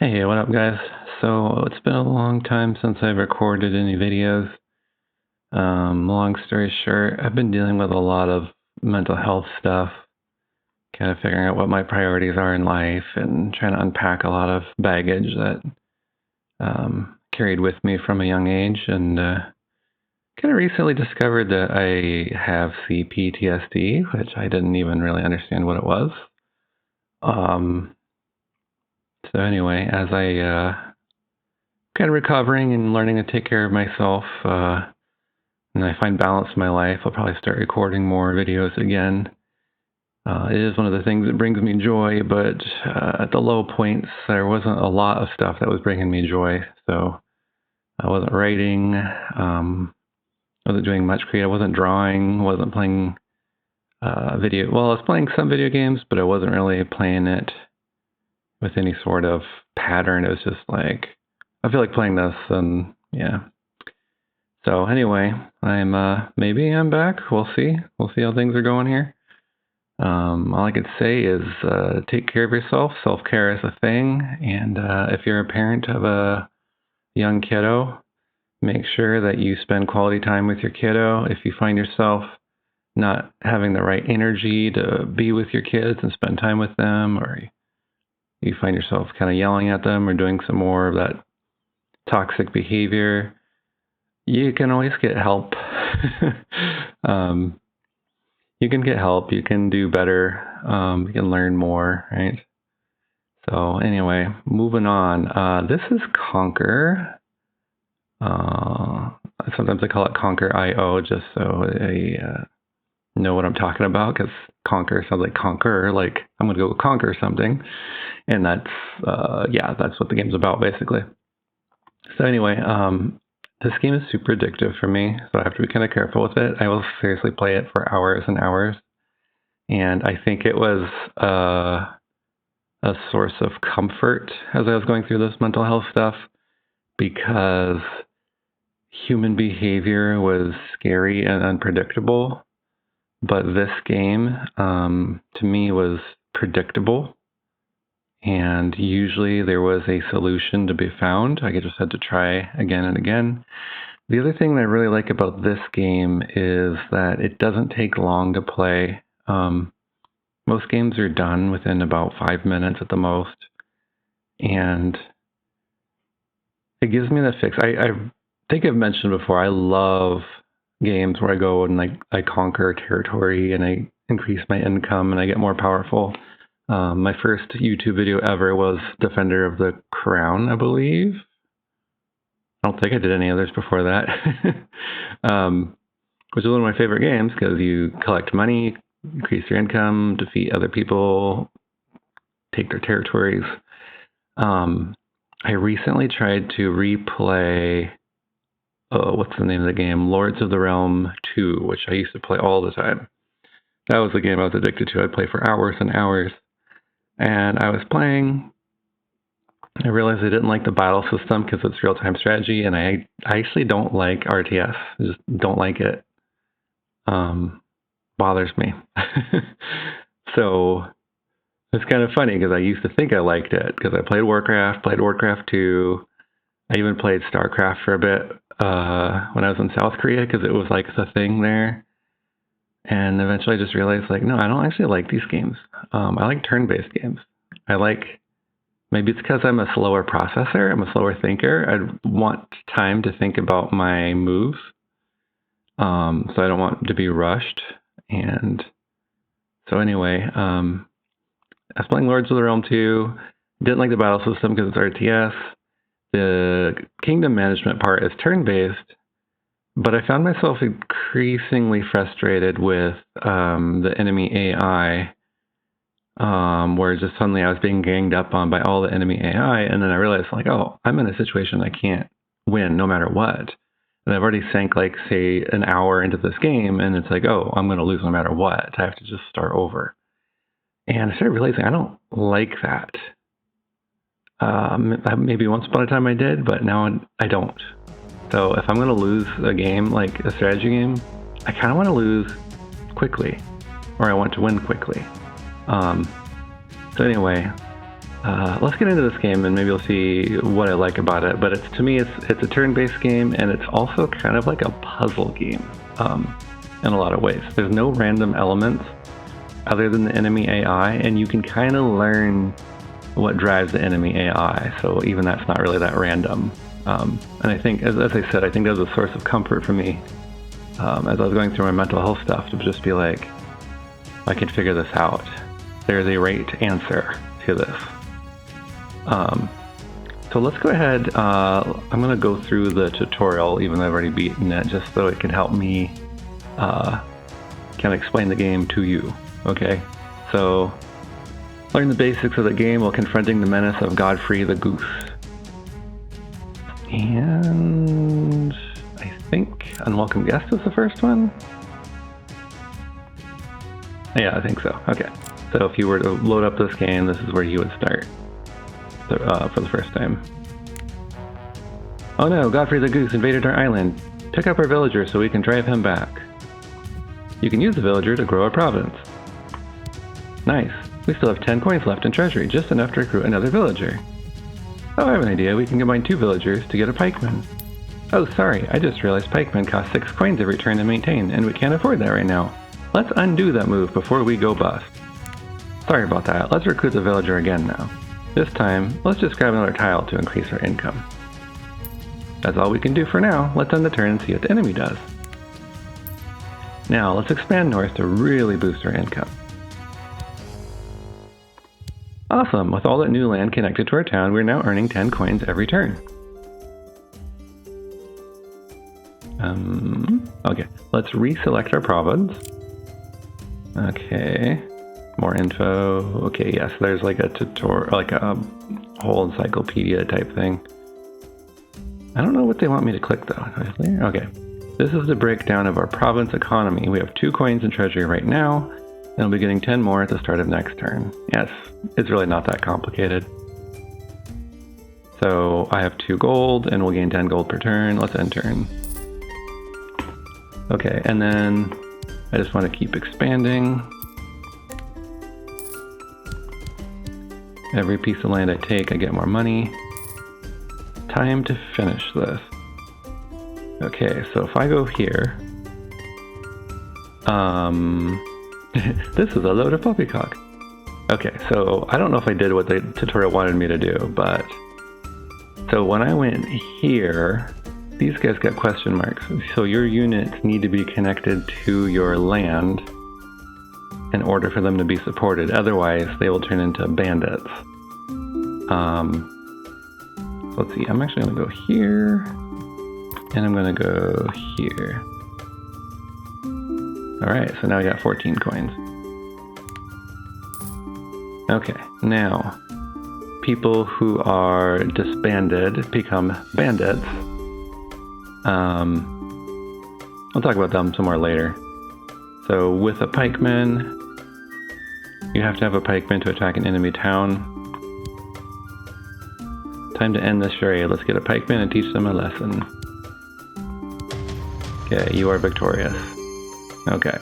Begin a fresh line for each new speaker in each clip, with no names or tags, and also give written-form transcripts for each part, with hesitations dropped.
Hey, what up, guys? So, it's been a long time since I've recorded any videos. Long story short, I've been dealing with a lot of mental health stuff, kind of figuring out what my priorities are in life and trying to unpack a lot of baggage that carried with me from a young age. And kind of recently discovered that I have CPTSD, which I didn't even really understand what it was. So anyway, as I kind of recovering and learning to take care of myself, and I find balance in my life, I'll probably start recording more videos again. It is one of the things that brings me joy, but at the low points, there wasn't a lot of stuff that was bringing me joy. So I wasn't writing, wasn't doing much creative, I wasn't drawing, wasn't playing video. Well, I was playing some video games, but I wasn't really playing it with any sort of pattern. It was just like, I feel like playing this, and yeah. So anyway, maybe I'm back. We'll see. We'll see how things are going here. All I could say is take care of yourself. Self-care is a thing, and if you're a parent of a young kiddo, make sure that you spend quality time with your kiddo. If you find yourself not having the right energy to be with your kids and spend time with them, or you find yourself kind of yelling at them or doing some more of that toxic behavior, you can always get help. You can get help. You can do better. You can learn more, right? So anyway, moving on. This is Konkr. Sometimes I call it Konkr.io just so I know what I'm talking about, because conquer sounds like conquer, like I'm going to go conquer something. And that's what the game's about, basically. So anyway, this game is super addictive for me, so I have to be kind of careful with it. I will seriously play it for hours and hours. And I think it was a source of comfort as I was going through this mental health stuff, because human behavior was scary and unpredictable. But this game, to me, was predictable. And usually there was a solution to be found. I just had to try again and again. The other thing that I really like about this game is that it doesn't take long to play. Most games are done within about 5 minutes at the most. And it gives me the fix. I think I've mentioned before, I love games where I go and I conquer territory and I increase my income and I get more powerful. My first YouTube video ever was Defender of the Crown, I believe. I don't think I did any others before that. Which is one of my favorite games because you collect money, increase your income, defeat other people, take their territories. I recently tried to replay, what's the name of the game? Lords of the Realm 2, which I used to play all the time. That was the game I was addicted to. I'd play for hours and hours. And I was playing. I realized I didn't like the battle system because it's real-time strategy, and I actually don't like RTS. I just don't like it. Bothers me. So it's kind of funny because I used to think I liked it because I played Warcraft 2. I even played StarCraft for a bit when I was in South Korea because it was like the thing there. And eventually I just realized, no, I don't actually like these games. I like turn-based games. Maybe it's because I'm a slower processor, I'm a slower thinker. I want time to think about my moves. So I don't want to be rushed. And so anyway, I was playing Lords of the Realm 2. Didn't like the battle system because it's RTS. The kingdom management part is turn-based. But I found myself increasingly frustrated with the enemy AI, where just suddenly I was being ganged up on by all the enemy AI, and then I realized, I'm in a situation I can't win no matter what. And I've already sank, say, an hour into this game, and it's I'm going to lose no matter what. I have to just start over. And I started realizing I don't like that. Maybe once upon a time I did, but now I don't. So if I'm going to lose a game, like a strategy game, I kind of want to lose quickly, or I want to win quickly. So anyway, let's get into this game and maybe you'll see what I like about it. But to me, it's a turn-based game, and it's also kind of like a puzzle game in a lot of ways. There's no random elements other than the enemy AI, and you can kind of learn what drives the enemy AI. So even that's not really that random. And I think, as I said, I think that was a source of comfort for me as I was going through my mental health stuff, to just be like, I can figure this out. There's a right answer to this. So let's go ahead. I'm going to go through the tutorial, even though I've already beaten it, just so it can help me kind of explain the game to you. Okay, so learn the basics of the game while confronting the menace of Godfrey the Goose. And I think Unwelcome Guest is the first one. Yeah, I think so. Okay, so if you were to load up this game, this is where you would start for the first time. Oh no, Godfrey the Goose invaded our island. Pick up our villager so we can drive him back. You can use the villager to grow a province. Nice. We still have 10 coins left in treasury, just enough to recruit another villager. Oh, I have an idea. We can combine 2 villagers to get a pikeman. Oh, sorry. I just realized pikemen cost 6 coins every turn to maintain, and we can't afford that right now. Let's undo that move before we go bust. Sorry about that. Let's recruit the villager again now. This time, let's just grab another tile to increase our income. That's all we can do for now. Let's end the turn and see what the enemy does. Now, let's expand north to really boost our income. Awesome! With all that new land connected to our town, we're now earning 10 coins every turn. Okay, let's reselect our province. Okay, more info. Okay, yes, there's like a tutorial, like a whole encyclopedia type thing. I don't know what they want me to click though. Okay, this is the breakdown of our province economy. We have 2 coins in treasury right now, and we'll be getting 10 more at the start of next turn. Yes, it's really not that complicated. So I have 2 gold, and we'll gain 10 gold per turn. Let's end turn. Okay, and then I just want to keep expanding. Every piece of land I take, I get more money. Time to finish this. Okay, so if I go here, this is a load of poppycock. Okay, so I don't know if I did what the tutorial wanted me to do, but so when I went here, these guys got question marks. So your units need to be connected to your land in order for them to be supported. Otherwise, they will turn into bandits. Let's see, I'm actually gonna go here, and I'm gonna go here. Alright, so now I got 14 coins. Okay, now, people who are disbanded become bandits. I'll talk about them some more later. So with a pikeman, you have to have a pikeman to attack an enemy town. Time to end this charade. Let's get a pikeman and teach them a lesson. Okay, you are victorious. Okay,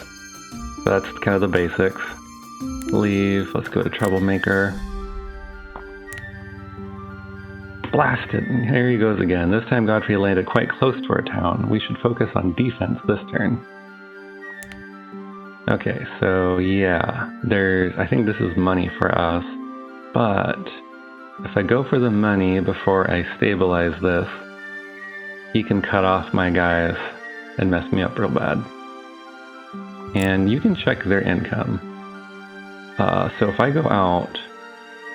so that's kind of the basics. Leave, let's go to Troublemaker. Blasted, here he goes again. This time Godfrey landed quite close to our town. We should focus on defense this turn. Okay, so yeah, I think this is money for us, but if I go for the money before I stabilize this, he can cut off my guys and mess me up real bad. And you can check their income. So if I go out,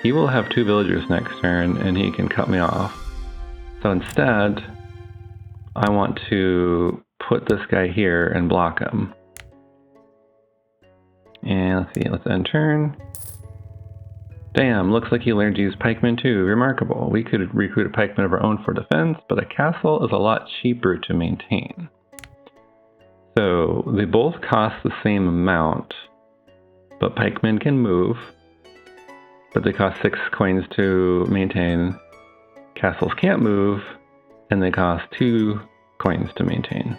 he will have 2 villagers next turn and he can cut me off. So instead, I want to put this guy here and block him. And let's see, let's end turn. Damn, looks like he learned to use pikemen too. Remarkable. We could recruit a pikeman of our own for defense, but a castle is a lot cheaper to maintain. So they both cost the same amount, but pikemen can move, but they cost 6 coins to maintain. Castles can't move, and they cost 2 coins to maintain.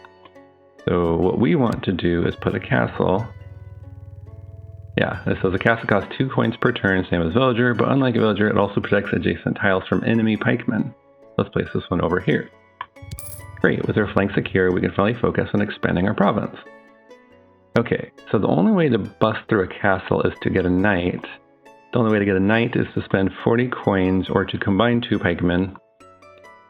So what we want to do is put a castle Yeah, it says the castle costs 2 coins per turn, same as villager, but unlike a villager, it also protects adjacent tiles from enemy pikemen. Let's place this one over here. Great, with our flanks secure, we can finally focus on expanding our province. Okay, so the only way to bust through a castle is to get a knight. The only way to get a knight is to spend 40 coins or to combine 2 pikemen.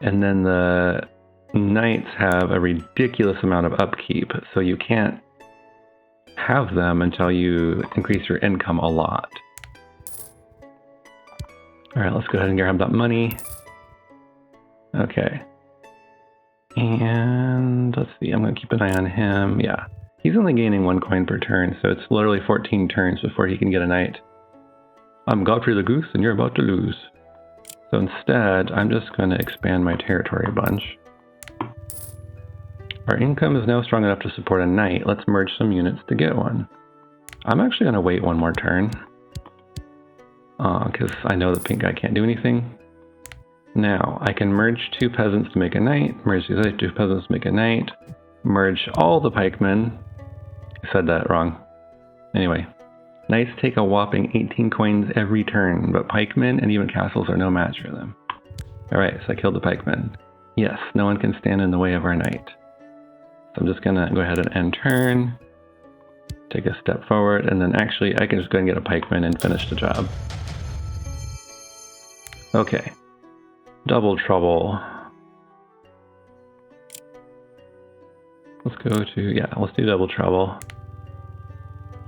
And then the knights have a ridiculous amount of upkeep, so you can't have them until you increase your income a lot. Alright, let's go ahead and grab that money. Okay. And let's see, I'm going to keep an eye on him. Yeah, he's only gaining 1 coin per turn, so it's literally 14 turns before he can get a knight. I'm Godfrey the Goose and you're about to lose. So instead, I'm just going to expand my territory a bunch. Our income is now strong enough to support a knight. Let's merge some units to get one. I'm actually going to wait 1 more turn. Because I know the pink guy can't do anything. Now, I can merge 2 peasants to make a knight, merge these other 2 peasants to make a knight, merge all the pikemen. I said that wrong. Anyway, knights take a whopping 18 coins every turn, but pikemen and even castles are no match for them. Alright, so I killed the pikemen. Yes, no one can stand in the way of our knight. So I'm just gonna go ahead and end turn, take a step forward, and then actually I can just go and get a pikeman and finish the job. Okay. Double trouble. Let's go to, yeah, let's do double trouble.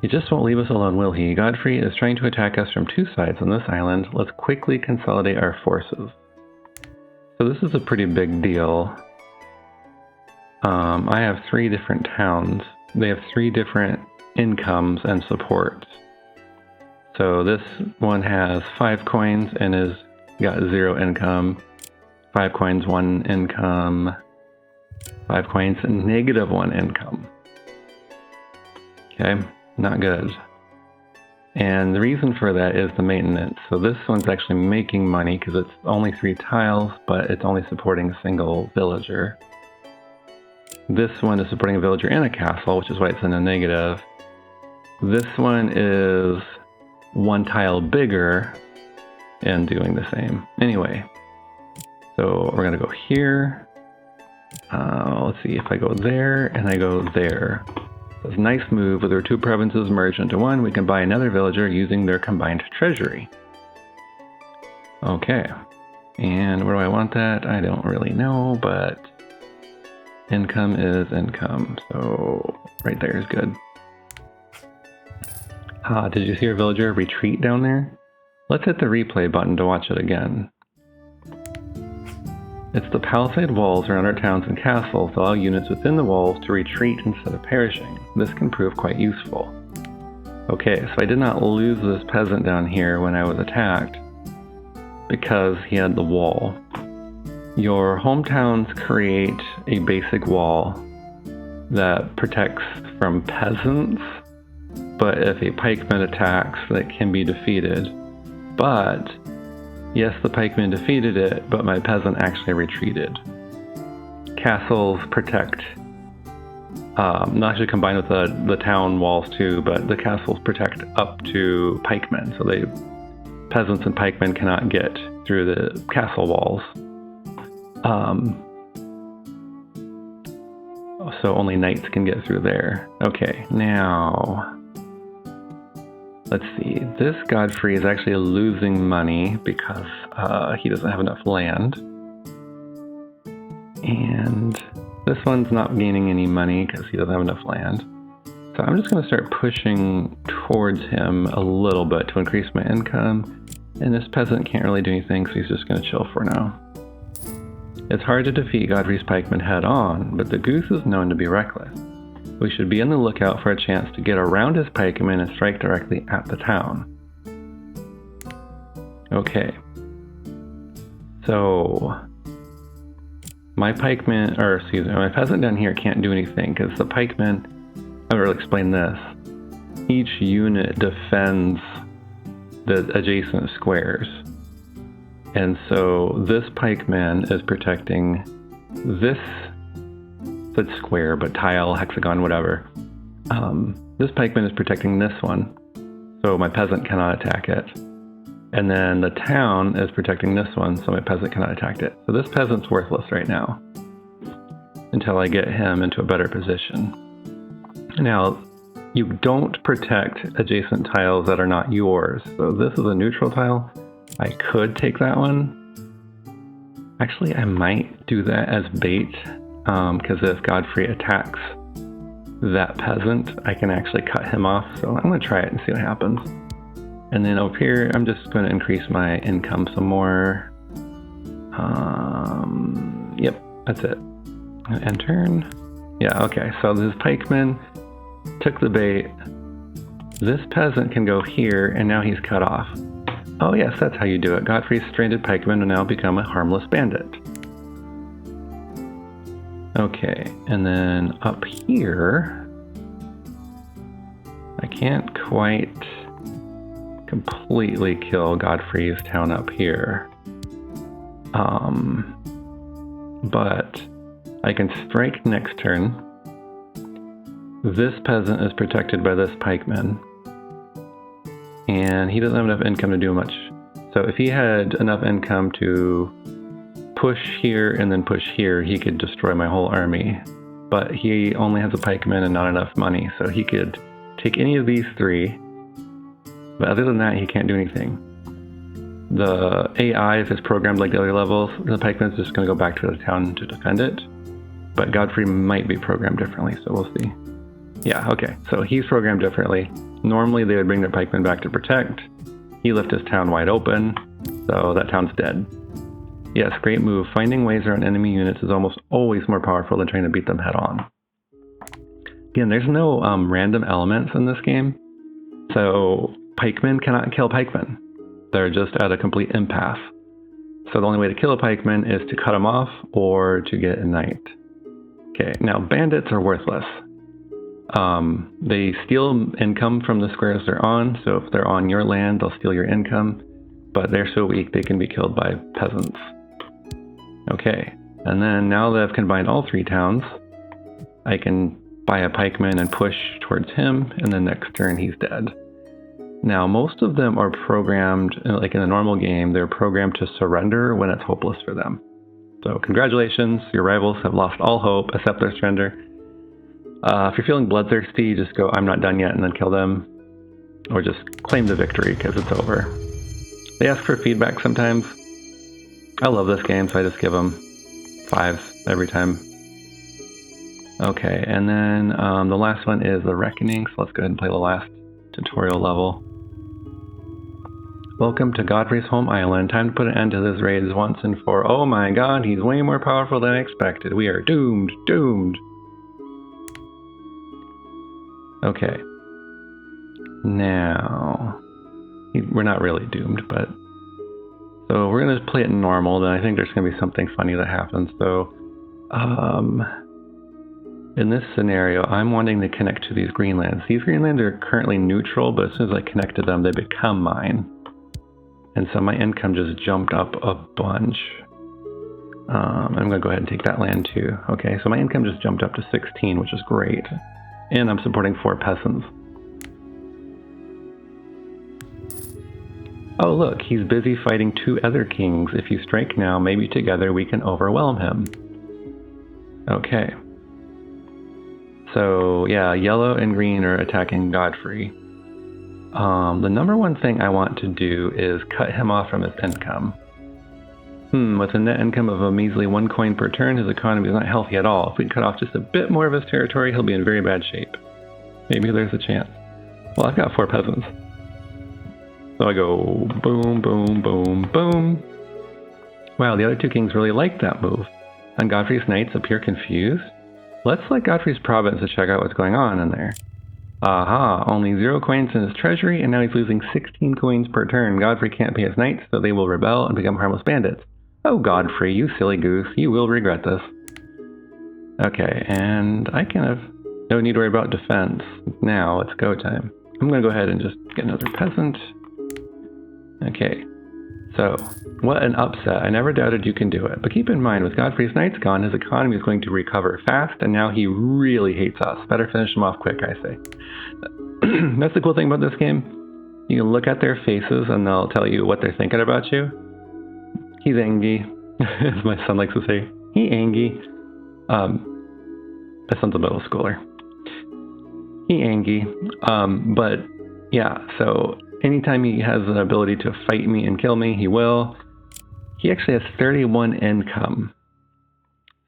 He just won't leave us alone, will he? Godfrey is trying to attack us from 2 sides on this island. Let's quickly consolidate our forces. So this is a pretty big deal. I have 3 different towns. They have 3 different incomes and supports. So this one has 5 coins and is got 0 income. 5 coins, 1 income. 5 coins, -1 income. Okay, not good. And the reason for that is the maintenance. So this one's actually making money because it's only 3 tiles, but it's only supporting a single villager. This one is supporting a villager and a castle, which is why it's in a negative. This one is 1 tile bigger and doing the same. Anyway, so we're gonna go here. Let's see, if I go there and I go there. It's a nice move. With our 2 provinces merged into 1, we can buy another villager using their combined treasury. Okay, and where do I want that? I don't really know, but income is income, so right there is good. Did you see our villager retreat down there? Let's hit the replay button to watch it again. It's the palisade walls around our towns and castles that allow units within the walls to retreat instead of perishing. This can prove quite useful. Okay, so I did not lose this peasant down here when I was attacked because he had the wall. Your hometowns create a basic wall that protects from peasants, but if a pikeman attacks, that can be defeated. But yes, the pikeman defeated it, but my peasant actually retreated. Castles protect, not actually combined with the town walls too, but the castles protect up to pikemen, so peasants and pikemen cannot get through the castle walls. So only knights can get through there. Okay, now let's see. This Godfrey is actually losing money because he doesn't have enough land. And this one's not gaining any money because he doesn't have enough land. So I'm just going to start pushing towards him a little bit to increase my income. And this peasant can't really do anything, so he's just going to chill for now. It's hard to defeat Godfrey's pikemen head on, but the goose is known to be reckless. We should be on the lookout for a chance to get around his pikemen and strike directly at the town. Okay. So my pikeman, or excuse me, my peasant down here can't do anything because the pikemen, I will explain this. Each unit defends the adjacent squares. And so this pikeman is protecting this, it's square, but tile, hexagon, whatever. This pikeman is protecting this one. so my peasant cannot attack it. And then the town is protecting this one, so my peasant cannot attack it. So this peasant's worthless right now until I get him into a better position. Now, you don't protect adjacent tiles that are not yours. So this is a neutral tile. I could take that one. Actually, I might do that as bait, because if Godfrey attacks that peasant, I can actually cut him off. So I'm going to try it and see what happens. And then over here, I'm just going to increase my income some more. Yep, that's it. End turn. Yeah, okay, so this pikeman took the bait. This peasant can go here, and now he's cut off. Oh yes, that's how you do it. Godfrey's stranded pikeman will now become a harmless bandit. Okay, and then up here, I can't quite completely kill Godfrey's town up here. But I can strike next turn. This peasant is protected by this pikeman, and he doesn't have enough income to do much. So if he had enough income to push here and then push here, he could destroy my whole army. But he only has a pikeman and not enough money, so he could take any of these three. But other than that, he can't do anything. The AI, if it's programmed like the other levels, the pikeman's just going to go back to the town to defend it. But Godfrey might be programmed differently, so we'll see. Yeah, okay, so he's programmed differently. Normally they would bring their pikemen back to protect. He left his town wide open, so that town's dead. Yes, great move. Finding ways around enemy units is almost always more powerful than trying to beat them head on. Again, there's no random elements in this game, so pikemen cannot kill pikemen. They're just at a complete impasse. So the only way to kill a pikeman is to cut him off or to get a knight. Okay, now bandits are worthless. They steal income from the squares they're on, so if they're on your land, they'll steal your income, but they're so weak they can be killed by peasants. Okay, and then now that I've combined all three towns, I can buy a pikeman and push towards him, and then next turn he's dead. Now, most of them are programmed, like in a normal game, they're programmed to surrender when it's hopeless for them. So congratulations, your rivals have lost all hope, accept their surrender. If you're feeling bloodthirsty, just go, I'm not done yet, and then kill them. Or just claim the victory, because it's over. They ask for feedback sometimes. I love this game, so I just give them 5s every time. Okay, and then the last one is the Reckoning, so let's go ahead and play the last tutorial level. Welcome to Godfrey's home island. Time to put an end to this raid once and for... Oh my god, he's way more powerful than I expected. We are doomed, doomed. Okay. Now... we're not really doomed, but... So we're going to play it normal, then I think there's going to be something funny that happens. So, in this scenario, I'm wanting to connect to these Greenlands. These Greenlands are currently neutral, but as soon as I connect to them, they become mine. And so my income just jumped up a bunch. I'm going to go ahead and take that land too. Okay, so my income just jumped up to 16, which is great. And I'm supporting 4 peasants. Oh look, he's busy fighting 2 other kings. If you strike now, maybe together we can overwhelm him. Okay. So yeah, yellow and green are attacking Godfrey. The number one thing I want to do is cut him off from his income. With a net income of a measly 1 coin per turn, his economy is not healthy at all. If we can cut off just a bit more of his territory, he'll be in very bad shape. Maybe there's a chance. Well, I've got 4 peasants. So I go boom, boom, boom, boom. Wow, the other 2 kings really like that move. And Godfrey's knights appear confused. Let's let Godfrey's province to check out what's going on in there. Aha, only 0 coins in his treasury, and now he's losing 16 coins per turn. Godfrey can't pay his knights, so they will rebel and become harmless bandits. Oh, Godfrey, you silly goose, you will regret this. Okay, and I kind of don't need to worry about defense. Now, it's go time. I'm going to go ahead and just get another peasant. Okay, so, what an upset. I never doubted you can do it. But keep in mind, with Godfrey's knights gone, his economy is going to recover fast, and now he really hates us. Better finish him off quick, I say. That's the cool thing about this game. You can look at their faces and they'll tell you what they're thinking about you. He's angry, as my son likes to say. He angry. My son's a middle schooler. He angry. But yeah, so anytime he has an ability to fight me and kill me, he will. He actually has 31 income.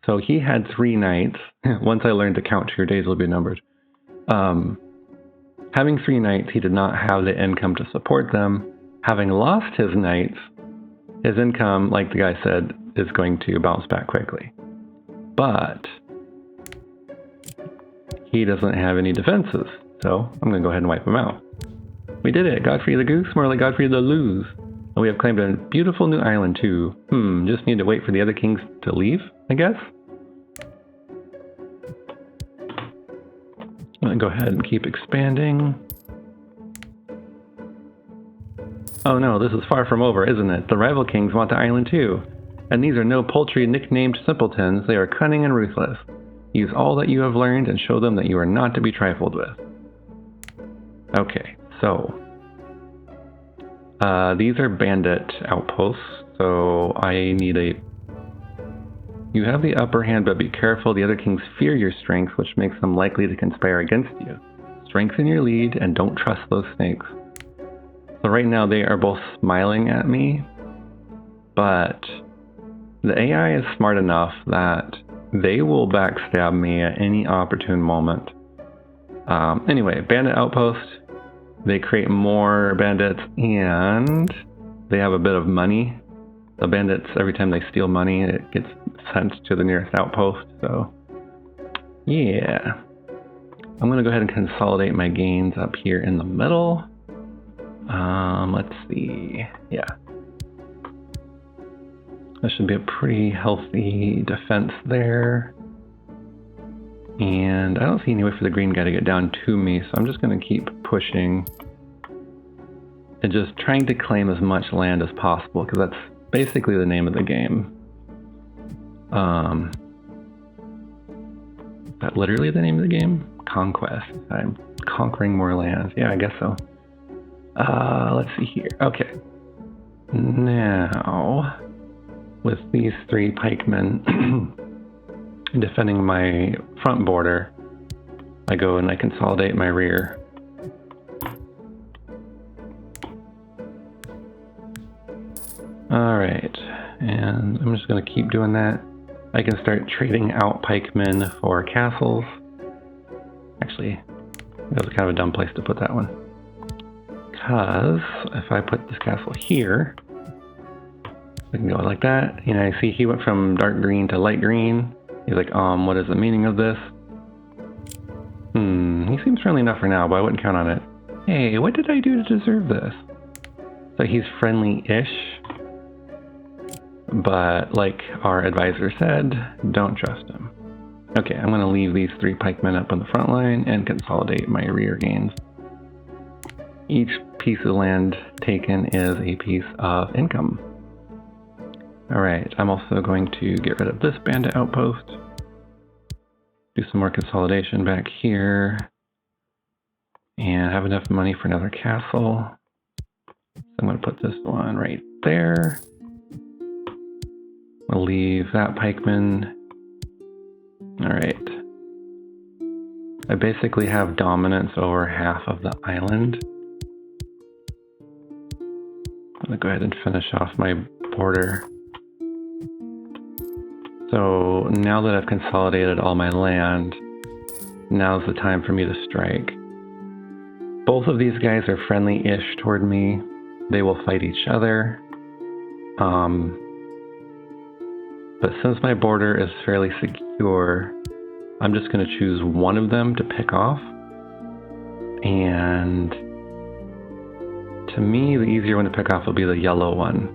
So he had 3 knights. Once I learned to count, your days will be numbered. Having 3 knights, he did not have the income to support them. Having lost his knights, his income, like the guy said, is going to bounce back quickly. But he doesn't have any defenses, so I'm going to go ahead and wipe him out. We did it! Godfrey the Goose, more like Godfrey the Lose. And we have claimed a beautiful new island too. Just need to wait for the other kings to leave, I guess? I'm going to go ahead and keep expanding. Oh no, this is far from over, isn't it? The rival kings want the island too. And these are no paltry nicknamed simpletons, they are cunning and ruthless. Use all that you have learned and show them that you are not to be trifled with. Okay, so these are bandit outposts, so I need a... You have the upper hand, but be careful. The other kings fear your strength, which makes them likely to conspire against you. Strengthen your lead and don't trust those snakes. So right now they are both smiling at me, but the AI is smart enough that they will backstab me at any opportune moment. Anyway, bandit outpost. They create more bandits and they have a bit of money. The bandits, every time they steal money, it gets sent to the nearest outpost. So yeah, I'm gonna go ahead and consolidate my gains up here in the middle. Let's see. Yeah, that should be a pretty healthy defense there. And I don't see any way for the green guy to get down to me, so I'm just going to keep pushing and just trying to claim as much land as possible, because that's basically the name of the game. Is that literally the name of the game? Conquest. I'm conquering more lands. Yeah, I guess so. Let's see here. Okay. Now, with these 3 pikemen defending my front border, I go and I consolidate my rear. Alright, and I'm just going to keep doing that. I can start trading out pikemen for castles. Actually, that was kind of a dumb place to put that one. Because if I put this castle here, I can go like that. You know, I see he went from dark green to light green. He's like, what is the meaning of this? He seems friendly enough for now, but I wouldn't count on it. Hey, what did I do to deserve this? So he's friendly-ish, but like our advisor said, don't trust him. Okay, I'm gonna leave these 3 pikemen up on the front line and consolidate my rear gains. Each piece of land taken is a piece of income. Alright, I'm also going to get rid of this bandit outpost. Do some more consolidation back here. And have enough money for another castle. So I'm going to put this one right there. We'll leave that pikeman. Alright. I basically have dominance over half of the island. I'm going to go ahead and finish off my border. So now that I've consolidated all my land, now's the time for me to strike. Both of these guys are friendly-ish toward me. They will fight each other. But since my border is fairly secure, I'm just going to choose one of them to pick off. And to me, the easier one to pick off will be the yellow one.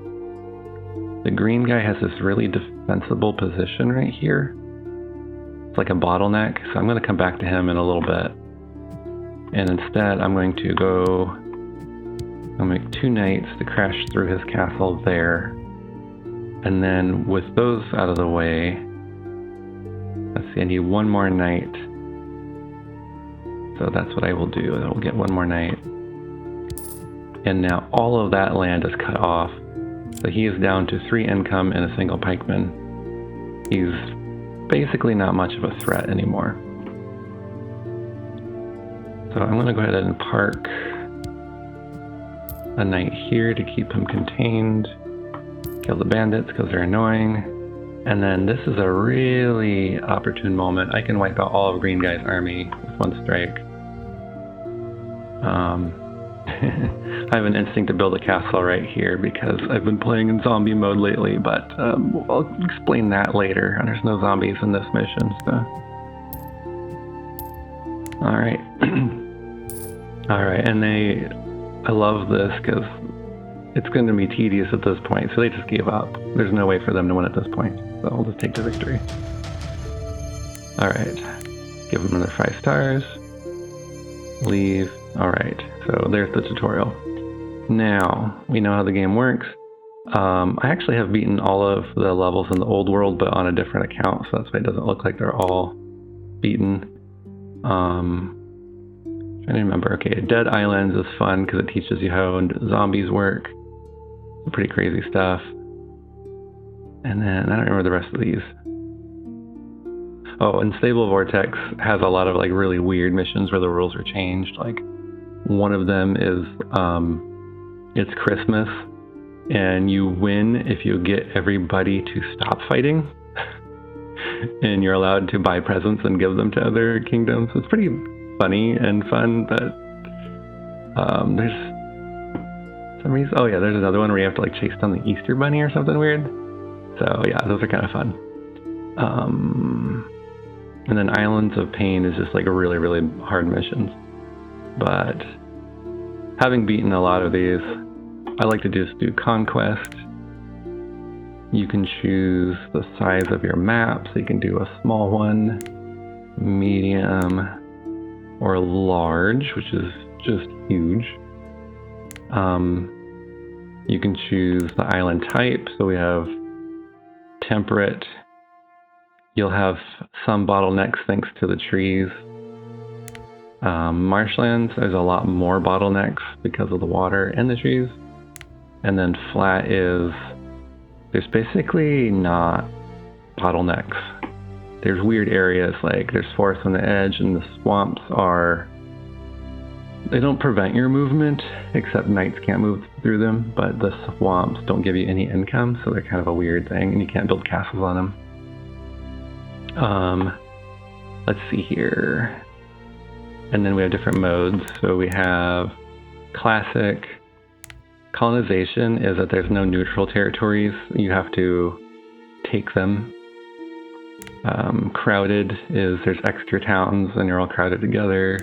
The green guy has this really defensible position right here. It's like a bottleneck, so I'm going to come back to him in a little bit. And instead, I'm going to go... I'll make 2 knights to crash through his castle there. And then with those out of the way... Let's see, I need 1 more knight. So that's what I will do. I will get 1 more knight. and now all of that land is cut off. So he is down to 3 income and a single pikeman. He's basically not much of a threat anymore. So I'm going to go ahead and park a knight here to keep him contained. Kill the bandits because they're annoying. And then this is a really opportune moment. I can wipe out all of Green Guy's army with 1 strike. I have an instinct to build a castle right here because I've been playing in zombie mode lately, but I'll explain that later. There's no zombies in this mission, so... Alright. Alright, and I love this because it's going to be tedious at this point, so they just gave up. There's no way for them to win at this point, so I'll just take the victory. Alright. Give them another 5 stars. Leave. Alright, so there's the tutorial. Now, we know how the game works. I actually have beaten all of the levels in the old world, but on a different account, so that's why it doesn't look like they're all beaten. Trying to remember. Okay, Dead Islands is fun because it teaches you how zombies work. Pretty crazy stuff. And then, I don't remember the rest of these. Oh, and Stable Vortex has a lot of like really weird missions where the rules are changed. Like, one of them is, it's Christmas, and you win if you get everybody to stop fighting. And you're allowed to buy presents and give them to other kingdoms. It's pretty funny and fun, but there's some reason. Oh yeah, there's another one where you have to like chase down the Easter Bunny or something weird. So yeah, those are kind of fun. And then Islands of Pain is just like a really, really hard missions. But having beaten a lot of these, I like to just do Conquest. You can choose the size of your map, so you can do a small one, medium, or large, which is just huge. You can choose the island type, so we have temperate. You'll have some bottlenecks thanks to the trees. Marshlands, there's a lot more bottlenecks because of the water and the trees. And then flat is, there's basically not bottlenecks. There's weird areas, like there's forests on the edge, and the swamps are, they don't prevent your movement, except knights can't move through them, but the swamps don't give you any income, so they're kind of a weird thing, and you can't build castles on them. Let's see here. And then we have different modes. So we have classic. Colonization is that there's no neutral territories. You have to take them. Crowded is there's extra towns and you're all crowded together.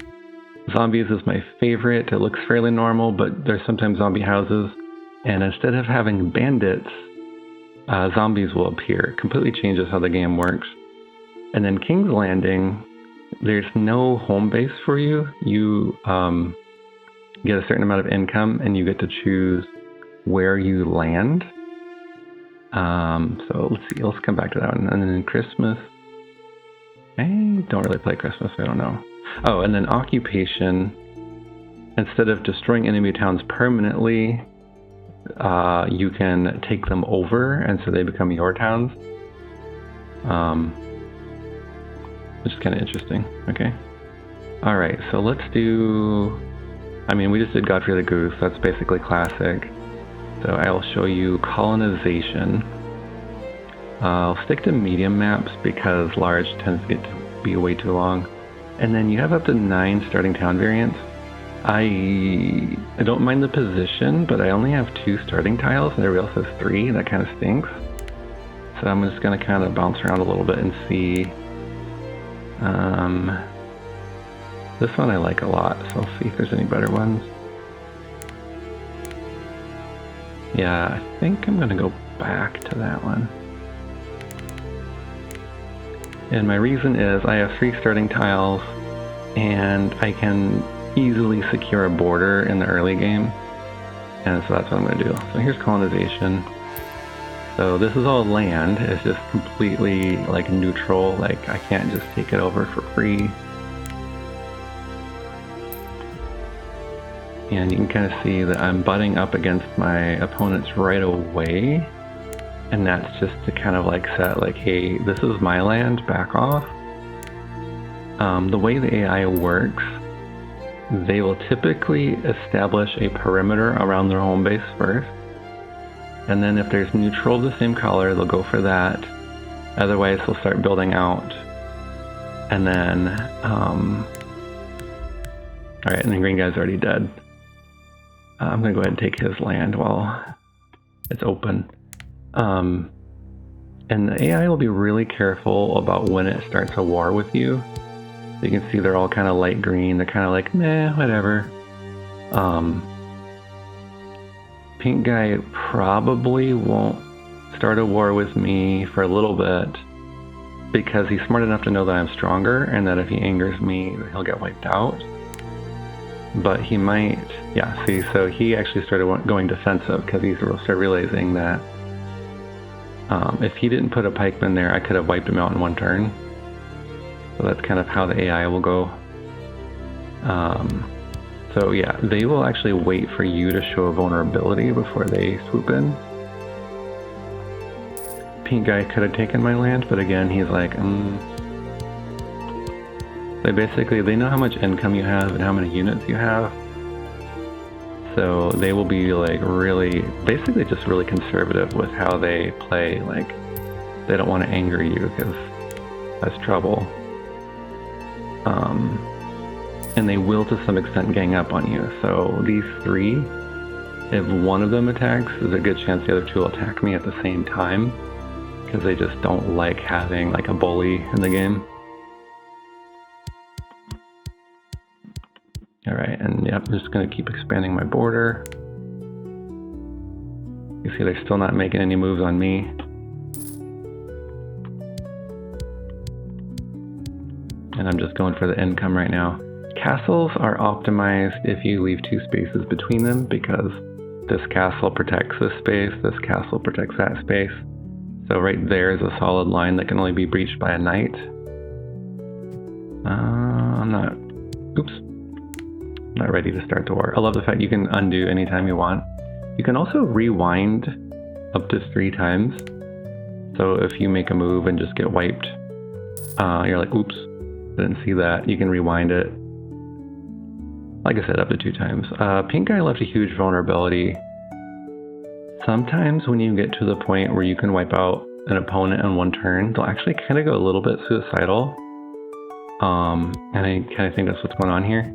Zombies is my favorite. It looks fairly normal, but there's sometimes zombie houses. And instead of having bandits, zombies will appear. It completely changes how the game works. And then King's Landing, there's no home base for you. You get a certain amount of income and you get to choose where you land. So let's see, let's come back to that one. And then Christmas, I don't really play Christmas, I don't know. Oh, and then Occupation, instead of destroying enemy towns permanently, you can take them over and so they become your towns. Which is kind of interesting. Okay. Alright, so let's do... I mean, we just did Godfrey the Goose. That's basically classic. So I'll show you colonization. I'll stick to medium maps because large tends to get to be way too long. And then you have up to 9 starting town variants. I don't mind the position, but I only have 2 starting tiles and everybody else has 3. That kind of stinks. So I'm just going to kind of bounce around a little bit and see... this one I like a lot, so I'll see if there's any better ones. Yeah, I think I'm gonna go back to that one. And my reason is I have 3 starting tiles and I can easily secure a border in the early game. And so that's what I'm gonna do. So here's colonization. So this is all land, it's just completely like neutral, like I can't just take it over for free. And you can kind of see that I'm butting up against my opponents right away. And that's just to kind of like set like, hey, this is my land, back off. The way the AI works, they will typically establish a perimeter around their home base first. And then if there's neutral of the same color, they'll go for that. Otherwise, they'll start building out. And then, alright, and the green guy's already dead. I'm gonna go ahead and take his land while it's open. And the AI will be really careful about when it starts a war with you. So you can see they're all kind of light green. They're kind of like, meh, whatever. Pink guy probably won't start a war with me for a little bit because he's smart enough to know that I'm stronger and that if he angers me, he'll get wiped out. But he might, yeah, see, so he actually started going defensive because he started realizing that if he didn't put a pikeman there, I could have wiped him out in one turn. So that's kind of how the AI will go. So yeah, they will actually wait for you to show a vulnerability before they swoop in. Pink guy could have taken my land, but again, he's like, So basically, they know how much income you have and how many units you have. So they will be like really, basically just really conservative with how they play. Like, they don't want to anger you because that's trouble. And they will to some extent gang up on you. So these three, if one of them attacks, there's a good chance the other two will attack me at the same time because they just don't like having like a bully in the game. Alright, and yep, I'm just going to keep expanding my border. You see they're still not making any moves on me. And I'm just going for the income right now. Castles are optimized if you leave 2 spaces between them because this castle protects this space, this castle protects that space. So right there is a solid line that can only be breached by a knight. I'm not ready to start the war. I love the fact you can undo anytime you want. You can also rewind up to 3 times. So if you make a move and just get wiped, you're like, oops, didn't see that. You can rewind it. Like I said, up to 2 times. Pink guy left a huge vulnerability. Sometimes when you get to the point where you can wipe out an opponent in one turn, they'll actually kind of go a little bit suicidal. And I kind of think that's what's going on here.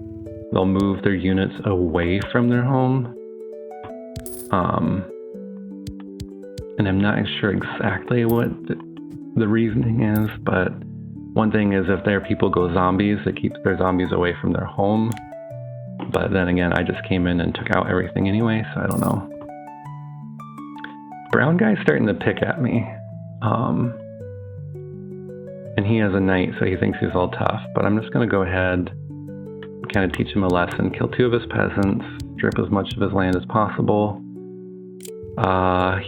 They'll move their units away from their home. And I'm not sure exactly what the reasoning is, but one thing is if their people go zombies, it keeps their zombies away from their home. But then again, I just came in and took out everything anyway, so I don't know. Brown guy's starting to pick at me. And he has a knight, so he thinks he's all tough. But I'm just going to go ahead and kind of teach him a lesson. Kill 2 of his peasants, strip as much of his land as possible.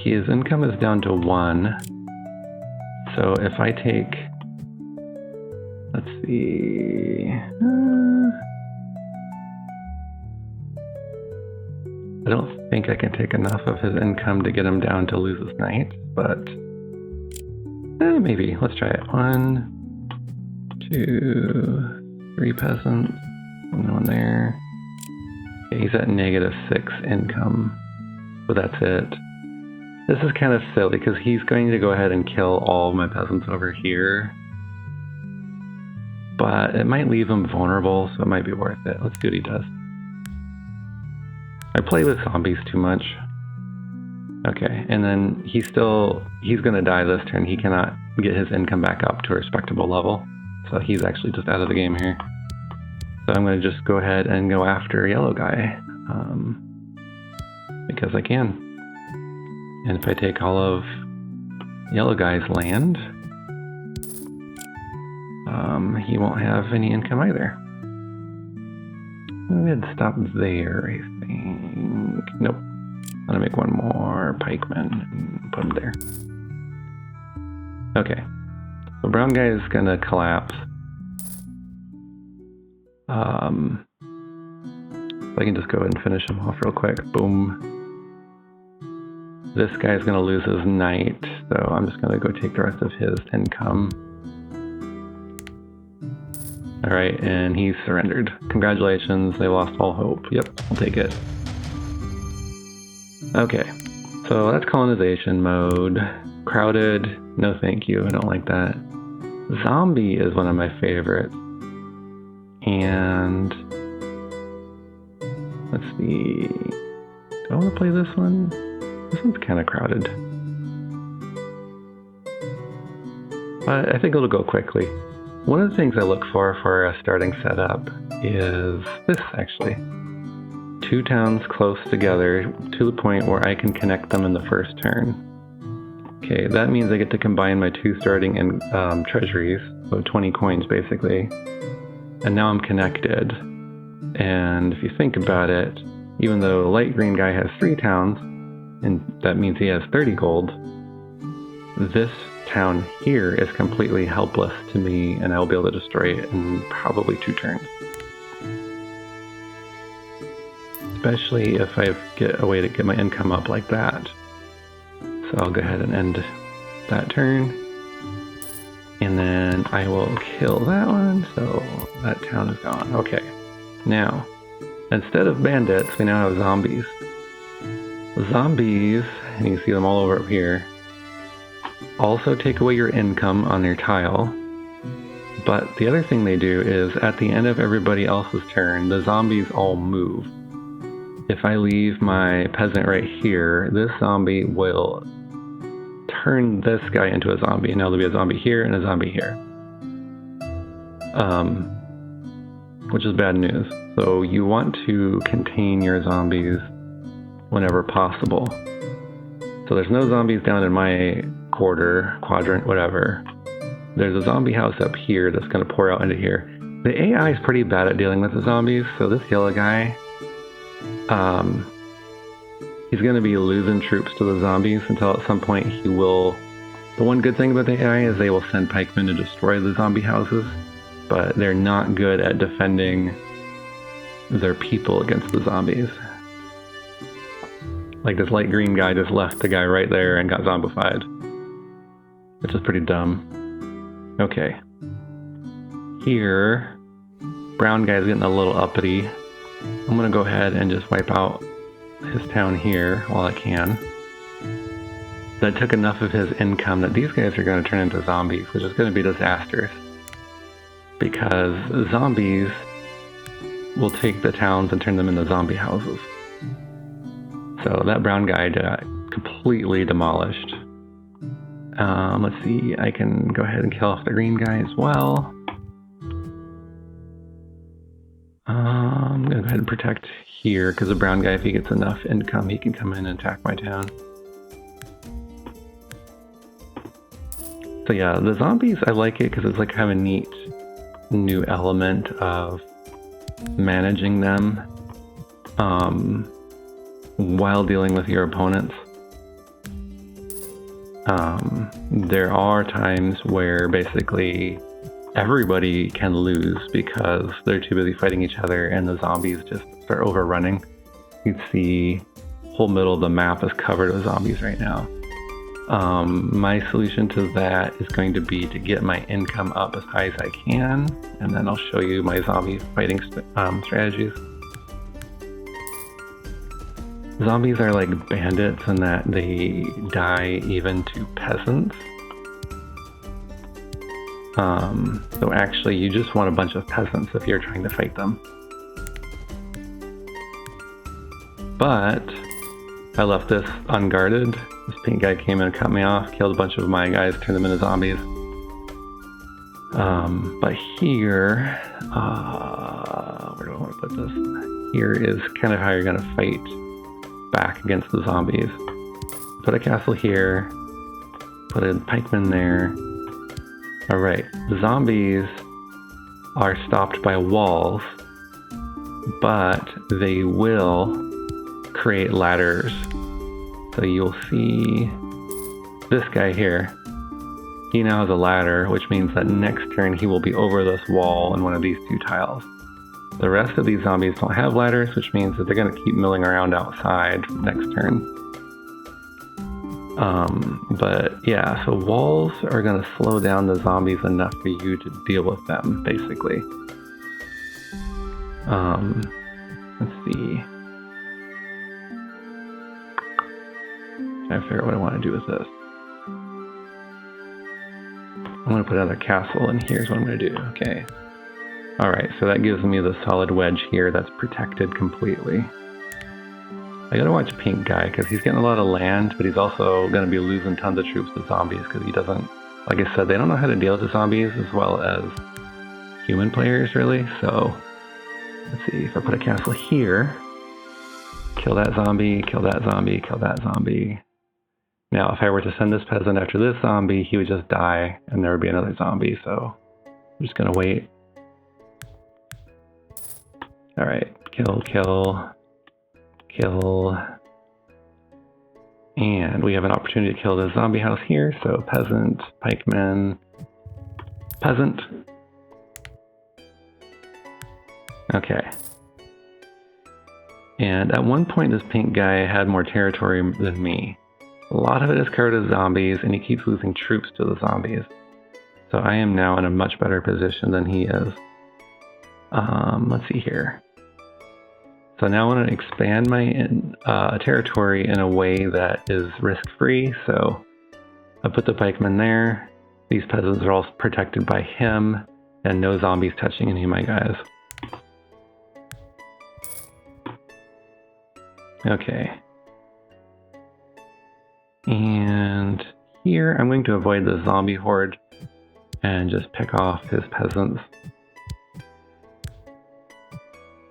His income is down to 1. So if I take... Let's see... I don't think I can take enough of his income to get him down to lose his knight, but maybe. Let's try it. 1, 2, 3 peasants. No one there. Okay, he's at -6 income, so that's it. This is kind of silly because he's going to go ahead and kill all of my peasants over here, but it might leave him vulnerable, so it might be worth it. Let's see what he does. I play with zombies too much. Okay, and then he's gonna die this turn. He cannot get his income back up to a respectable level. So he's actually just out of the game here. So I'm gonna just go ahead and go after yellow guy. Because I can. And if I take all of yellow guy's land, he won't have any income either. I'm gonna stop there, I think. Nope. I'm gonna make one more pikeman and put him there. Okay. So brown guy is gonna collapse. I can just go ahead and finish him off real quick. Boom. This guy's gonna lose his knight, so I'm just gonna go take the rest of his income. Alright, and he's surrendered. Congratulations, they lost all hope. Yep, I'll take it. Okay, so that's colonization mode. Crowded, no thank you, I don't like that. Zombie is one of my favorites. And let's see, do I want to play this one? This one's kind of crowded. But I think it'll go quickly. One of the things I look for a starting setup is this, actually. 2 towns close together to the point where I can connect them in the first turn. Okay, that means I get to combine my 2 starting treasuries, so 20 coins basically. And now I'm connected. And if you think about it, even though the light green guy has 3 towns, and that means he has 30 gold, this town here is completely helpless to me, and I'll be able to destroy it in probably 2 turns. Especially if I get a way to get my income up like that. So I'll go ahead and end that turn. And then I will kill that one, so that town is gone. Okay. Now, instead of bandits, we now have zombies. Zombies, and you can see them all over up here, also take away your income on your tile. But the other thing they do is, at the end of everybody else's turn, the zombies all move. If I leave my peasant right here, this zombie will turn this guy into a zombie. And now there'll be a zombie here and a zombie here. Which is bad news. So you want to contain your zombies whenever possible. So there's no zombies down in my quadrant, whatever. There's a zombie house up here that's going to pour out into here. The AI is pretty bad at dealing with the zombies, so this yellow guy, he's going to be losing troops to the zombies until at some point he will... The one good thing about the AI is they will send pikemen to destroy the zombie houses, but they're not good at defending their people against the zombies. Like this light green guy just left the guy right there and got zombified, which is pretty dumb. Okay. Here, brown guy's getting a little uppity. I'm gonna go ahead and just wipe out his town here while I can. That took enough of his income that these guys are gonna turn into zombies, which is gonna be disastrous. Because zombies will take the towns and turn them into zombie houses. So that brown guy got completely demolished. Let's see, I can go ahead and kill off the green guy as well. I'm gonna go ahead and protect here, because the brown guy, if he gets enough income, he can come in and attack my town. So yeah, the zombies, I like it because it's like kind of a neat new element of managing them while dealing with your opponents. There are times where basically everybody can lose because they're too busy fighting each other and the zombies just start overrunning. You can see the whole middle of the map is covered with zombies right now. My solution to that is going to be to get my income up as high as I can, and then I'll show you my zombie fighting strategies. Zombies are like bandits in that they die even to peasants. So actually you just want a bunch of peasants if you're trying to fight them. But I left this unguarded. This pink guy came in and cut me off, killed a bunch of my guys, turned them into zombies. But here, where do I want to put this? Here is kind of how you're gonna fight back against the zombies. Put a castle here, put a pikeman there. Alright, the zombies are stopped by walls, but they will create ladders. So you'll see this guy here. He now has a ladder, which means that next turn he will be over this wall in one of these 2 tiles. The rest of these zombies don't have ladders, which means that they're going to keep milling around outside next turn. But yeah, so walls are going to slow down the zombies enough for you to deal with them, basically. Let's see. Trying to figure out what I want to do with this. I'm going to put another castle, and here's what I'm going to do. Okay. Alright, so that gives me the solid wedge here that's protected completely. I gotta watch Pink Guy, because he's getting a lot of land, but he's also going to be losing tons of troops to zombies, because he doesn't, like I said, they don't know how to deal with the zombies as well as human players, really. So, let's see, if I put a castle here, kill that zombie, kill that zombie, kill that zombie. Now, if I were to send this peasant after this zombie, he would just die, and there would be another zombie, so I'm just going to wait. Alright, kill, kill, kill. And we have an opportunity to kill the zombie house here, so peasant, pikeman, peasant. Okay. And at one point, this pink guy had more territory than me. A lot of it is covered with zombies, and he keeps losing troops to the zombies. So I am now in a much better position than he is. Let's see here. So now I want to expand my territory in a way that is risk-free. So I put the pikemen there. These peasants are all protected by him, and no zombies touching any of my guys. Okay. And here I'm going to avoid the zombie horde and just pick off his peasants.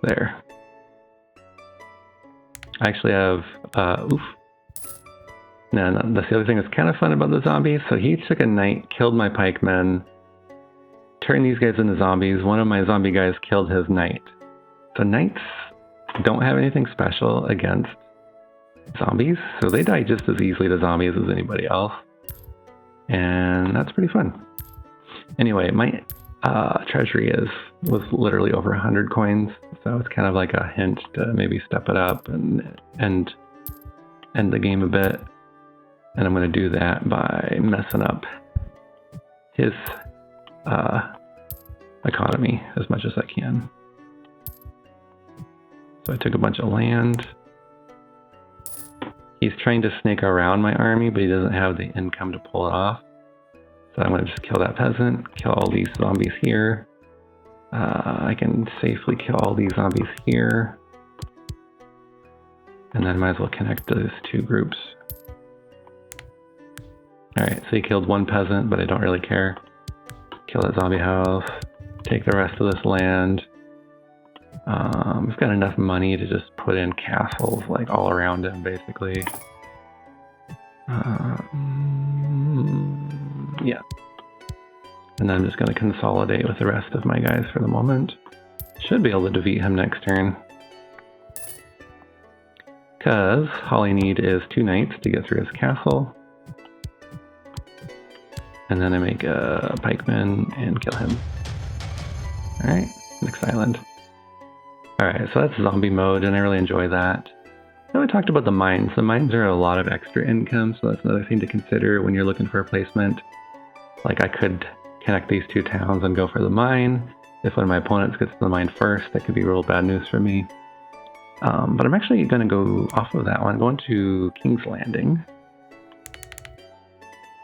There. I actually have, oof. No, that's the other thing that's kind of fun about the zombies. So he took a knight, killed my pikemen, turned these guys into zombies. One of my zombie guys killed his knight. So knights don't have anything special against zombies, so they die just as easily to zombies as anybody else. And that's pretty fun. Anyway, my treasury was literally over 100 coins, so it's kind of like a hint to maybe step it up and end the game a bit. And I'm going to do that by messing up his economy as much as I can. So I took a bunch of land. He's trying to snake around my army, but he doesn't have the income to pull it off. So I'm going to just kill that peasant, kill all these zombies here. I can safely kill all these zombies here. And then I might as well connect those two groups. Alright, so he killed one peasant, but I don't really care. Kill that zombie house. Take the rest of this land. We've got enough money to just put in castles like all around him, basically. Yeah. And then I'm just going to consolidate with the rest of my guys for the moment. Should be able to defeat him next turn. Because all I need is 2 knights to get through his castle. And then I make a pikeman and kill him. Alright, next island. Alright, so that's zombie mode, and I really enjoy that. Now we talked about the mines. The mines are a lot of extra income, so that's another thing to consider when you're looking for a placement. Like, I could connect these 2 towns and go for the mine. If one of my opponents gets to the mine first, that could be real bad news for me. But I'm actually going to go off of that one, going to King's Landing.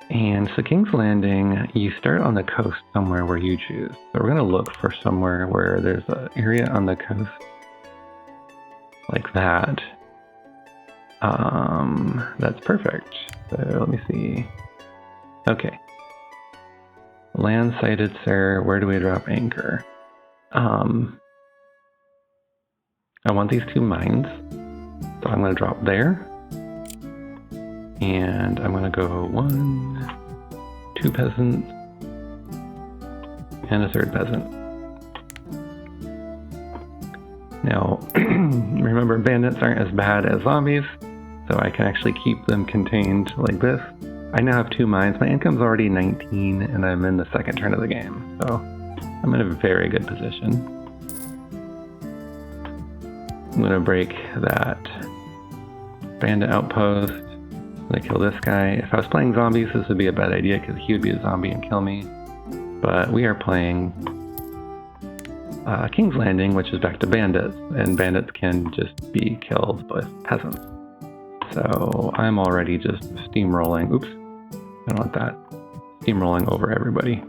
And so King's Landing, you start on the coast somewhere where you choose. So we're going to look for somewhere where there's an area on the coast like that. That's perfect. So let me see. Okay. Land sighted, sir. Where do we drop anchor? I want these 2 mines. So I'm going to drop there. And I'm going to go 1, 2 peasants, and a 3rd peasant. Now, remember, bandits aren't as bad as zombies, so I can actually keep them contained like this. I now have 2 mines. My income's already 19, and I'm in the 2nd turn of the game, so I'm in a very good position. I'm gonna break that bandit outpost. I'm gonna kill this guy. If I was playing zombies, this would be a bad idea because he would be a zombie and kill me. But we are playing King's Landing, which is back to bandits, and bandits can just be killed with peasants. So I'm already just steamrolling. Oops, I don't want that. Steamrolling over everybody.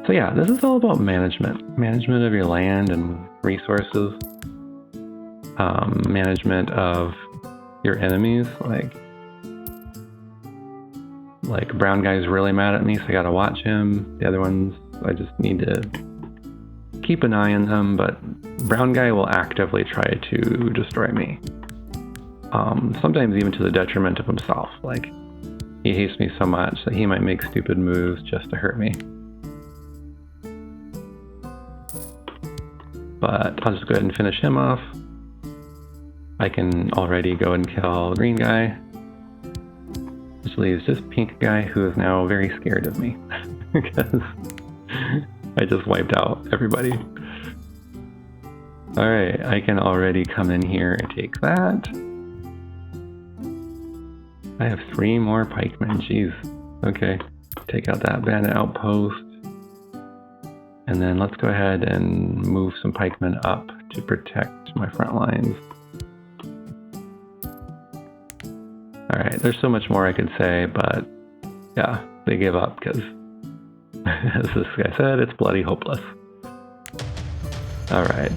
So yeah, this is all about management. Management of your land and resources. Management of your enemies. Like brown guy's really mad at me, so I gotta watch him. The other ones, I just need to keep an eye on them, but brown guy will actively try to destroy me. Sometimes even to the detriment of himself. Like, he hates me so much that he might make stupid moves just to hurt me. But I'll just go ahead and finish him off. I can already go and kill green guy. Which leaves just pink guy, who is now very scared of me. Because I just wiped out everybody. Alright, I can already come in here and take that. I have 3 more pikemen, jeez. Okay, take out that bandit outpost. And then let's go ahead and move some pikemen up to protect my front lines. Alright, there's so much more I could say, but yeah, they give up because, as this guy said, it's bloody hopeless. Alright.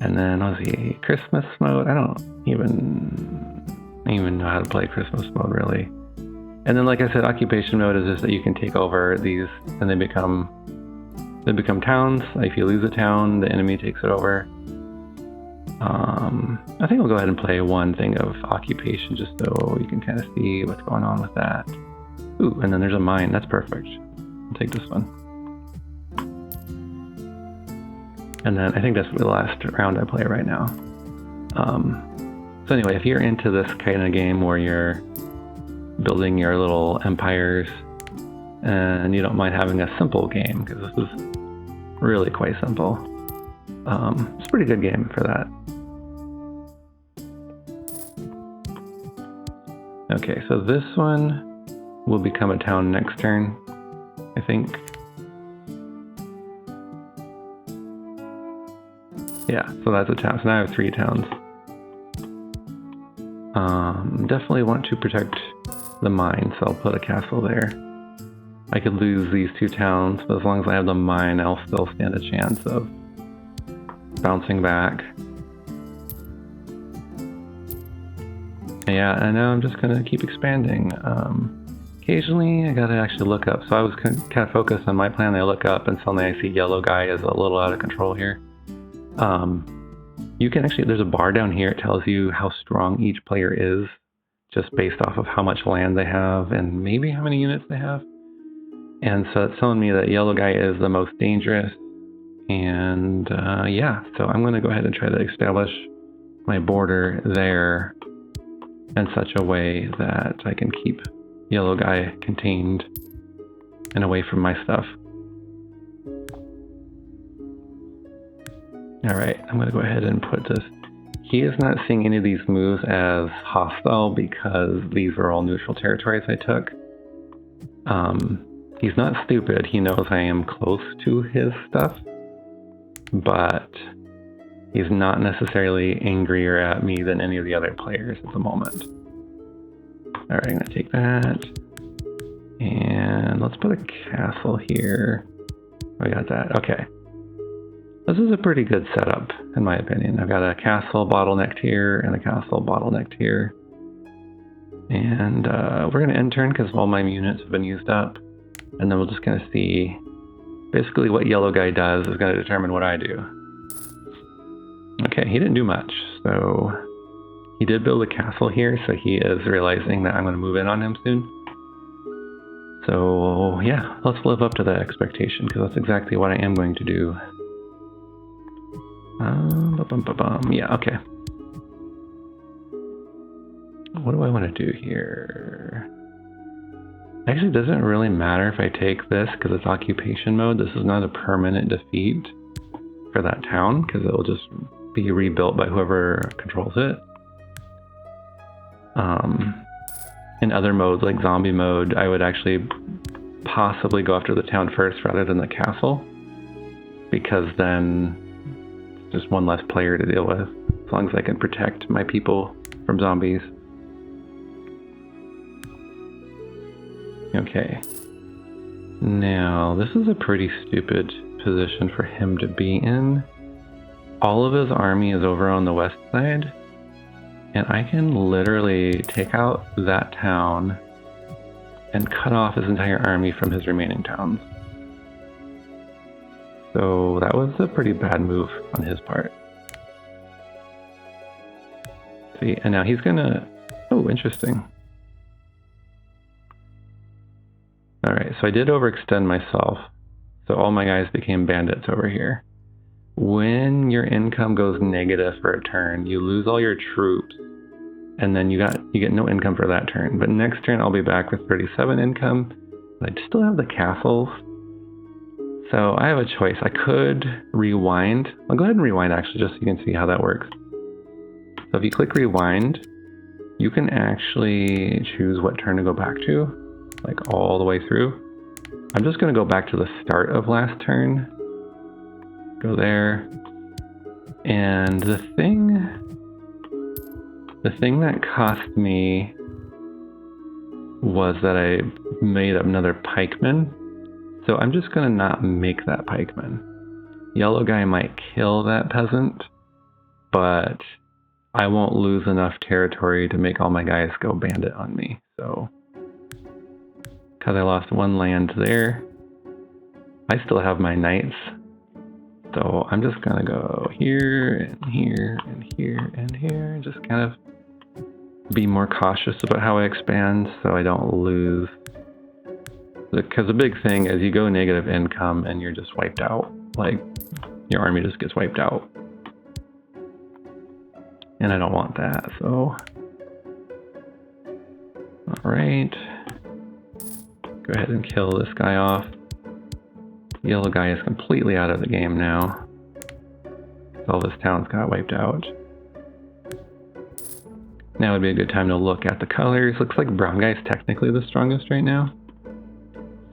And then, let's see, Christmas mode? I don't even know how to play Christmas mode, really. And then, like I said, occupation mode is just that you can take over these, and they become towns. If you lose a town, the enemy takes it over. I think we'll go ahead and play one thing of occupation just so you can kind of see what's going on with that. Ooh, and then there's a mine. That's perfect. I'll take this one. And then I think that's the last round I play right now. So anyway, if you're into this kind of game where you're building your little empires and you don't mind having a simple game, because this is really quite simple, it's a pretty good game for that. Okay, so this one will become a town next turn, I think. Yeah, so that's a town. So now I have 3 towns. Definitely want to protect the mine, so I'll put a castle there. I could lose these 2 towns, but as long as I have the mine, I'll still stand a chance of bouncing back. Yeah, and now I'm just going to keep expanding. Occasionally, I gotta actually look up. So I was kind of focused on my plan. I look up and suddenly I see yellow guy is a little out of control here. You can actually, there's a bar down here. It tells you how strong each player is, just based off of how much land they have and maybe how many units they have. And so it's telling me that yellow guy is the most dangerous. And yeah, so I'm going to go ahead and try to establish my border there in such a way that I can keep yellow guy contained and away from my stuff. Alright, I'm going to go ahead and put this. He is not seeing any of these moves as hostile because these are all neutral territories I took. He's not stupid. He knows I am close to his stuff, but he's not necessarily angrier at me than any of the other players at the moment. Alright, I'm going to take that. And let's put a castle here. I got that. Okay. This is a pretty good setup, in my opinion. I've got a castle bottlenecked here and a castle bottlenecked here. And we're going to end turn because all my units have been used up. And then we're just going to see basically what yellow guy does is going to determine what I do. Okay, he didn't do much. So he did build a castle here, so he is realizing that I'm going to move in on him soon. So yeah, let's live up to that expectation because that's exactly what I am going to do. Yeah, okay. What do I want to do here? Actually, it doesn't really matter if I take this because it's occupation mode. This is not a permanent defeat. for that town, because it will just be rebuilt by whoever controls it. In other modes, like zombie mode, I would actually possibly go after the town first rather than the castle, because then it's just one less player to deal with, as long as I can protect my people from zombies. Okay. Now, this is a pretty stupid position for him to be in. All of his army is over on the west side, and I can literally take out that town and cut off his entire army from his remaining towns. So that was a pretty bad move on his part. See, and now he's gonna... Oh, interesting. Alright, so I did overextend myself. So all my guys became bandits over here. When your income goes negative for a turn, you lose all your troops, and then you get no income for that turn. But next turn I'll be back with 37 income. I still have the castles. So I have a choice. I could rewind. I'll go ahead and rewind actually, just so you can see how that works. So if you click rewind, you can actually choose what turn to go back to, like all the way through. I'm just going to go back to the start of last turn. Go there. And the thing that cost me was that I made up another pikeman. So I'm just going to not make that pikeman. Yellow guy might kill that peasant, but I won't lose enough territory to make all my guys go bandit on me. So, because I lost one land there, I still have my knights. So I'm just going to go here and here and here and here, and just kind of be more cautious about how I expand so I don't lose. Because the big thing is you go negative income and you're just wiped out. Like, your army just gets wiped out. And I don't want that, so... Alright. Go ahead and kill this guy off. The yellow guy is completely out of the game now. All this town's got wiped out. Now would be a good time to look at the colors. Looks like brown guy's technically the strongest right now.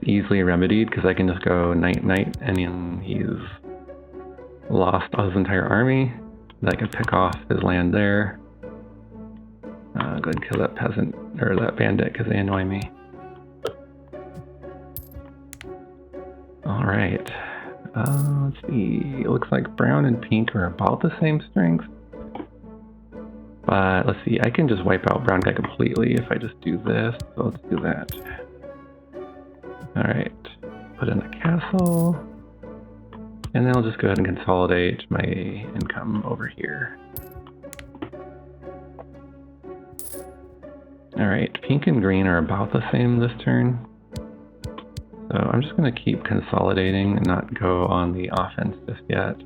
Easily remedied because I can just go knight knight and then he's lost his entire army. Then I can pick off his land there. Go ahead and kill that peasant or that bandit because they annoy me. All right. Let's see. It looks like brown and pink are about the same strength. But let's see. I can just wipe out brown guy completely if I just do this. So let's do that. Alright, put in the castle, and then I'll just go ahead and consolidate my income over here. Alright, pink and green are about the same this turn. So I'm just going to keep consolidating and not go on the offense just yet.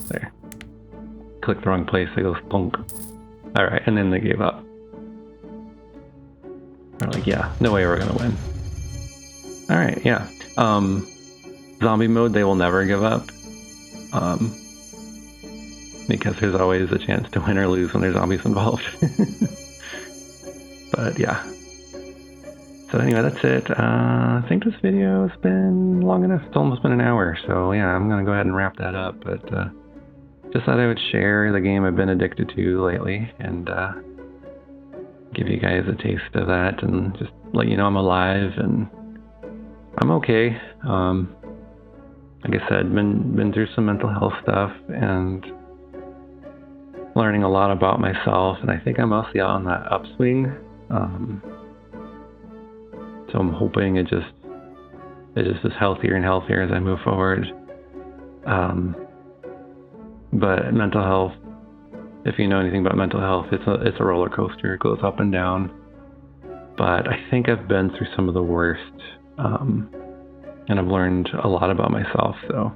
There. Click the wrong place, it goes Konkr. Alright, and then they gave up. They're like, yeah, no way we're gonna win. Alright, yeah. Zombie mode, they will never give up. Because there's always a chance to win or lose when there's zombies involved. But yeah. So anyway, that's it. I think this video has been long enough. It's almost been an hour. So yeah, I'm gonna go ahead and wrap that up. But just thought I would share the game I've been addicted to lately and give you guys a taste of that and just let you know I'm alive and I'm okay. Like I said, been through some mental health stuff and learning a lot about myself, and I think I'm mostly on that upswing. So I'm hoping it just is healthier and healthier as I move forward. But mental health, if you know anything about mental health, it's a roller coaster. It goes up and down. But I think I've been through some of the worst, and I've learned a lot about myself. So,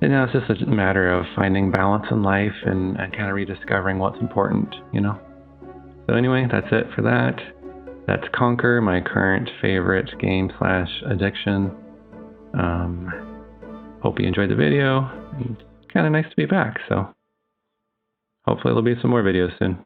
and now it's just a matter of finding balance in life and kind of rediscovering what's important, you know. So anyway, that's it for that. That's Conquer, my current favorite game / addiction. Hope you enjoyed the video. It's kind of nice to be back, so hopefully there'll be some more videos soon.